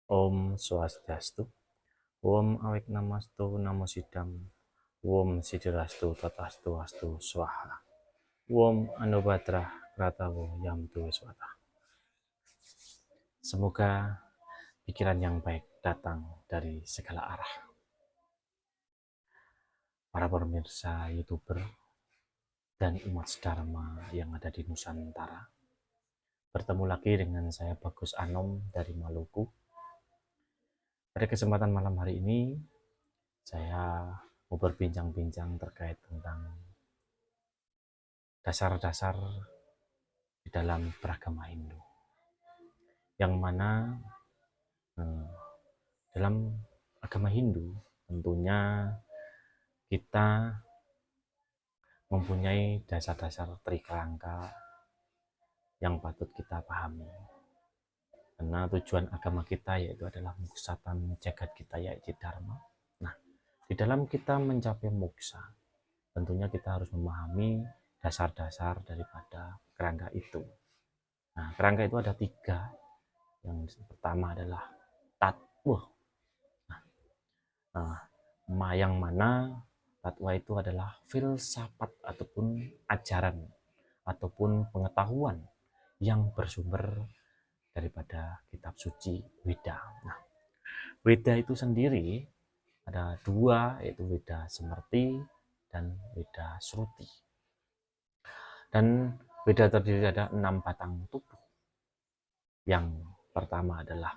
Om Swastiastu, Om Awek Namastu, Namo Sidam, Om Sidirastu, Tatastu, Astu, Swaha, Om Anubhadra, Kratawo, Yamtu Swata. Semoga pikiran yang baik datang dari segala arah. Para pemirsa YouTuber dan umat Dharma yang ada di Nusantara. Bertemu lagi dengan saya Bagus Anom dari Maluku. Pada kesempatan malam hari ini, saya mau berbincang-bincang terkait tentang dasar-dasar di dalam beragama Hindu. Yang mana dalam agama Hindu tentunya kita mempunyai dasar-dasar trikerangka yang patut kita pahami. Karena tujuan agama kita yaitu adalah muksatan jagat kita yaitu Dharma. Nah, di dalam kita mencapai moksa, tentunya kita harus memahami dasar-dasar daripada kerangka itu. Nah, kerangka itu ada 3. Yang pertama adalah tatwa. Yang mana tatwa itu adalah filsafat ataupun ajaran ataupun pengetahuan yang bersumber daripada kitab suci Weda. Nah, Weda itu sendiri ada 2, yaitu Weda Smriti dan Weda Shruti. Dan Weda terdiri ada 6 batang tubuh. Yang pertama adalah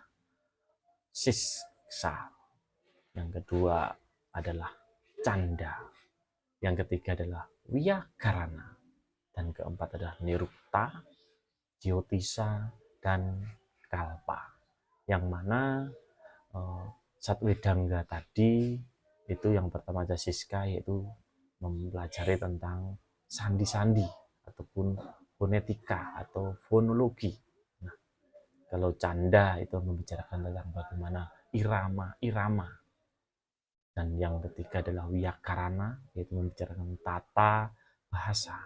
Siksha, yang kedua adalah Canda, yang ketiga adalah Wyakarana, dan keempat adalah Nirukta, Jyotisa, dan Kalpa. Yang mana Satwedangga tadi itu yang pertama ada Siska, yaitu mempelajari tentang sandi-sandi ataupun fonetika atau fonologi. Nah, kalau Canda itu membicarakan tentang bagaimana irama-irama. Dan yang ketiga adalah Wyakarana, yaitu membicarakan tata bahasa.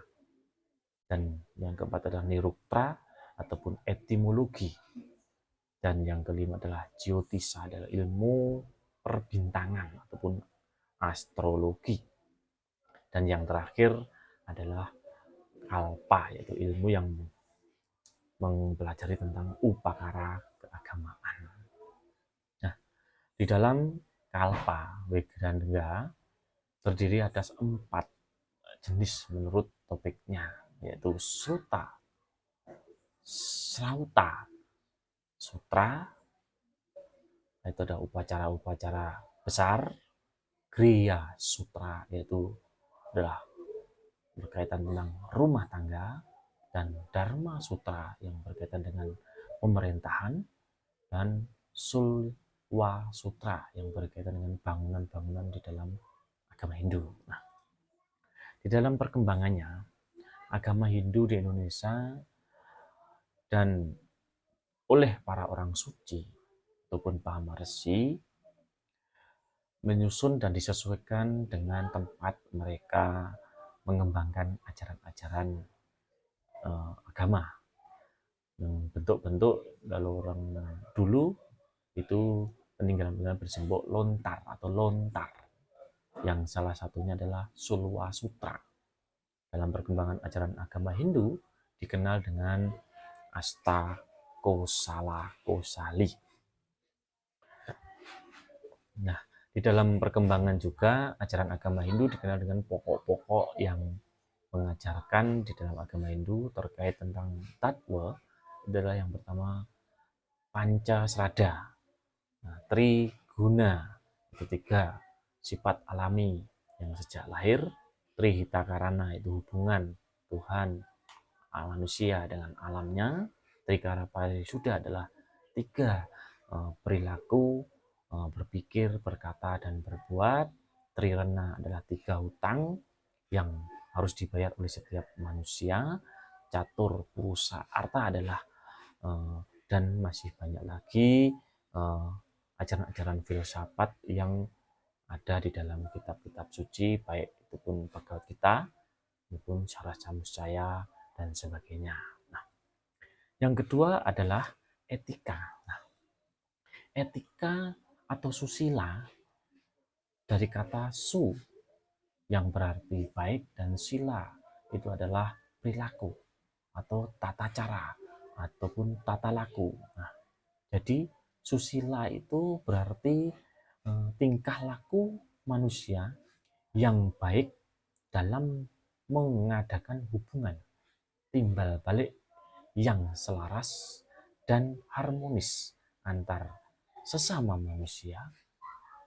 Dan yang keempat adalah Nirukta ataupun etimologi. Dan yang kelima adalah Jyotisa, adalah ilmu perbintangan ataupun astrologi. Dan yang terakhir adalah Kalpa, yaitu ilmu yang mempelajari tentang upakara keagamaan. Nah, di dalam Kalpa Wigrandga terdiri atas 4 jenis menurut topiknya, yaitu Suta, Srauta, Sutra, itu ada upacara-upacara besar, Griya Sutra, yaitu adalah berkaitan tentang rumah tangga, dan Dharma Sutra yang berkaitan dengan pemerintahan, dan Sulwa Sutra yang berkaitan dengan bangunan-bangunan di dalam agama Hindu. Nah, di dalam perkembangannya, agama Hindu di Indonesia dan oleh para orang suci ataupun para Maharshi menyusun dan disesuaikan dengan tempat mereka mengembangkan ajaran-ajaran agama. Bentuk-bentuk kalau orang dulu itu peninggalan bersembok lontar atau lontar, yang salah satunya adalah Sulwa Sutra. Dalam perkembangan ajaran agama Hindu dikenal dengan Asta Kosala Kosali. Nah, di dalam perkembangan juga ajaran agama Hindu dikenal dengan pokok-pokok yang mengajarkan di dalam agama Hindu terkait tentang tatwa. Adalah yang pertama Pancasrada, Triguna, ketiga sifat alami yang sejak lahir, Trihitakarana itu hubungan Tuhan manusia dengan alamnya, Trikara Parisuddha adalah 3 perilaku, berpikir, berkata, dan berbuat. Trirena adalah 3 hutang yang harus dibayar oleh setiap manusia. Catur Purusa Arta adalah dan masih banyak lagi ajaran-ajaran filsafat yang ada di dalam kitab-kitab suci, baik itu pun Bhagavad Gita maupun Syarah Samuscaya dan sebagainya. Nah, yang kedua adalah etika. Nah, etika atau susila dari kata su yang berarti baik dan sila itu adalah perilaku atau tata cara ataupun tata laku. Nah, jadi susila itu berarti tingkah laku manusia yang baik dalam mengadakan hubungan timbal balik yang selaras dan harmonis antar sesama manusia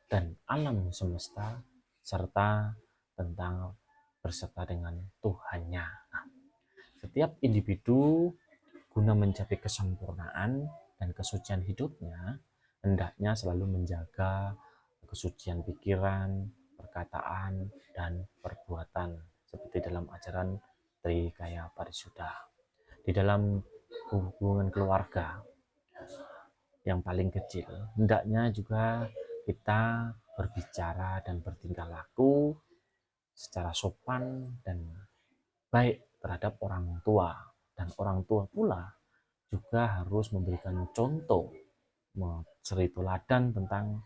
dan alam semesta serta tentang berserta dengan Tuhannya. Nah, setiap individu guna mencapai kesempurnaan dan kesucian hidupnya hendaknya selalu menjaga kesucian pikiran, perkataan, dan perbuatan seperti dalam ajaran Trikaya Parisuddha. Di dalam hubungan keluarga yang paling kecil, hendaknya juga kita berbicara dan bertingkah laku secara sopan dan baik terhadap orang tua, dan orang tua pula juga harus memberikan contoh, suri teladan tentang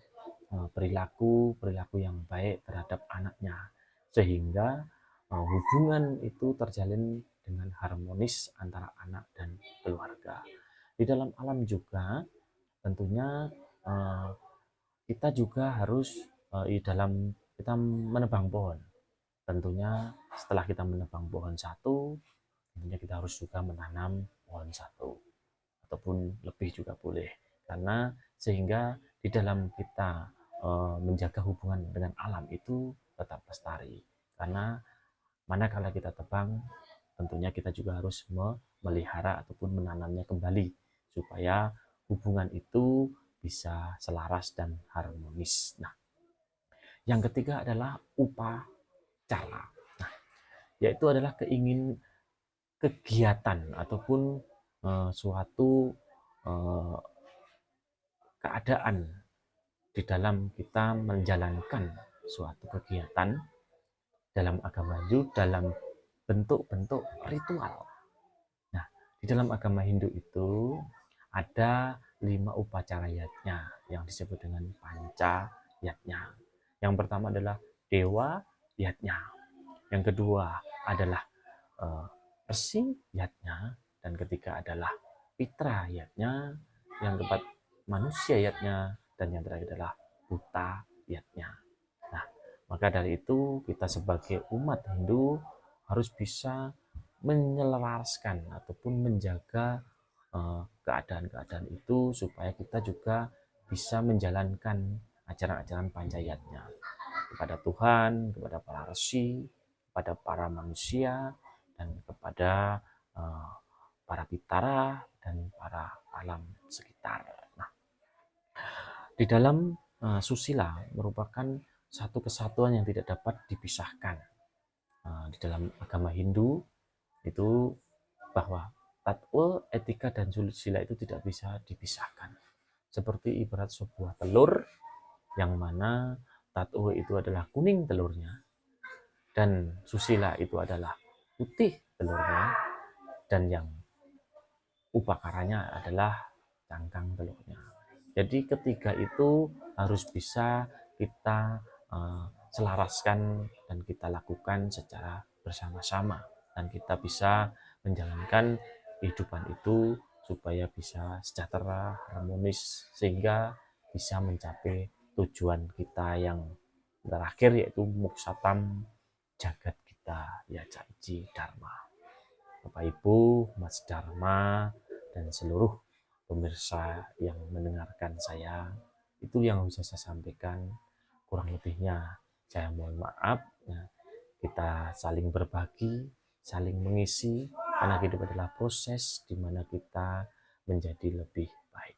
perilaku yang baik terhadap anaknya, sehingga hubungan itu terjalin dengan harmonis antara anak dan keluarga. Di dalam alam juga tentunya kita juga harus dalam kita menebang pohon. Tentunya setelah kita menebang pohon satu, tentunya kita harus juga menanam pohon satu ataupun lebih juga boleh, karena sehingga di dalam kita menjaga hubungan dengan alam itu tetap lestari. Karena manakala kita tebang, tentunya kita juga harus memelihara ataupun menanamnya kembali supaya hubungan itu bisa selaras dan harmonis. Nah, yang ketiga adalah upacara. Nah, yaitu adalah kegiatan ataupun suatu keadaan di dalam kita menjalankan suatu kegiatan dalam agama Hindu dalam bentuk-bentuk ritual. Nah, di dalam agama Hindu itu ada 5 upacara yatnya yang disebut dengan panca yatnya. Yang pertama adalah dewa yatnya. Yang kedua adalah resi yatnya, dan ketiga adalah pitra yatnya, yang keempat manusia yatnya, dan yang terakhir adalah buta yatnya. Nah, maka dari itu kita sebagai umat Hindu harus bisa menyelaraskan ataupun menjaga keadaan-keadaan itu supaya kita juga bisa menjalankan ajaran-ajaran pancayatnya kepada Tuhan, kepada para resi, kepada para manusia, dan kepada para pitara dan para alam sekitar. Nah, di dalam susila merupakan satu kesatuan yang tidak dapat dipisahkan. Di dalam agama Hindu itu bahwa tatwa, etika, dan susila itu tidak bisa dipisahkan. Seperti ibarat sebuah telur yang mana tatwa itu adalah kuning telurnya dan susila itu adalah putih telurnya, dan yang upakaranya adalah cangkang telurnya. Jadi ketiga itu harus bisa kita selaraskan dan kita lakukan secara bersama-sama, dan kita bisa menjalankan kehidupan itu supaya bisa sejahtera, harmonis, sehingga bisa mencapai tujuan kita yang terakhir, yaitu muksatam jagat kita ya caci dharma. Bapak Ibu, Mas Dharma, dan seluruh pemirsa yang mendengarkan saya, itu yang bisa saya sampaikan. Kurang lebihnya saya mohon maaf. Nah, kita saling berbagi, saling mengisi, karena hidup adalah proses di mana kita menjadi lebih baik.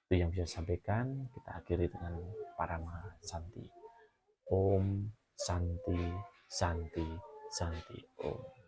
Itu yang bisa saya sampaikan. Kita akhiri dengan Parama Santi. Om Santi Santi Santi Om.